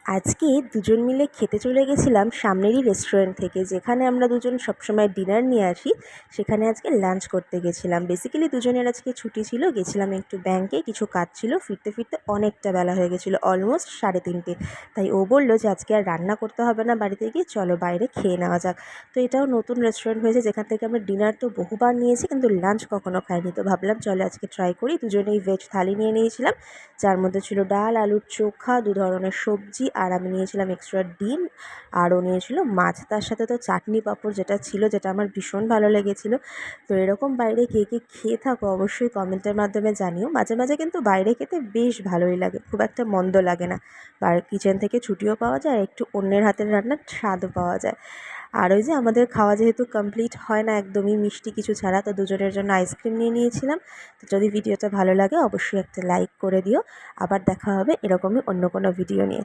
আজকে দুজন মিলে খেতে চলে গেছিলাম সামনেরই রেস্টুরেন্ট থেকে, যেখানে আমরা দুজন সবসময় ডিনার নিয়ে আসি। সেখানে আজকে লাঞ্চ করতে গেছিলাম। বেসিক্যালি দুজনের আজকে ছুটি ছিল, গেছিলাম একটু ব্যাংকে, কিছু কাজ ছিল। ফিরতে ফিরতে অনেকটা বেলা হয়ে গেছিলো, অলমোস্ট 3:30। তাই ও বললো যে আজকে আর রান্না করতে হবে না বাড়িতে গিয়ে, চলো বাইরে খেয়ে নেওয়া যাক। তো এটাও নতুন রেস্টুরেন্ট হয়েছে, যেখান থেকে আমরা ডিনার তো বহুবার নিয়েছি কিন্তু লাঞ্চ কখনো খাইনি। তো ভাবলাম চলো আজকে ট্রাই করি। দুজনেই ভেজ থালি নিয়ে নিয়েছিলাম, যার মধ্যে ছিল ডাল, আলুর চোখা, 2 ধরনের সবজি, আর আমি নিয়েছিলাম এক্সট্রা ডিম, আর ও নিয়েছিল মাছ। তার সাথে তো চাটনি পাঁপড় যেটা ছিল, যেটা আমার ভীষণ ভালো লেগেছিলো। তো এরকম বাইরে কে কে খেয়ে থাকো অবশ্যই কমেন্টের মাধ্যমে জানিও। মাঝে মাঝে কিন্তু বাইরে খেতে বেশ ভালোই লাগে, খুব একটা মন্দ লাগে না। কিচেন থেকে ছুটিও পাওয়া যায়, একটু অন্যের হাতের রান্নার স্বাদও পাওয়া যায়। আর ওই যে আমাদের খাওয়া যেহেতু কমপ্লিট হয় না একদমই মিষ্টি কিছু ছাড়া, তো দুজনের জন্য আইসক্রিম নিয়ে নিয়েছিলাম। তো যদি ভিডিওটা ভালো লাগে অবশ্যই একটা লাইক করে দিও। আবার দেখা হবে এরকমই অন্য কোনো ভিডিও নিয়ে।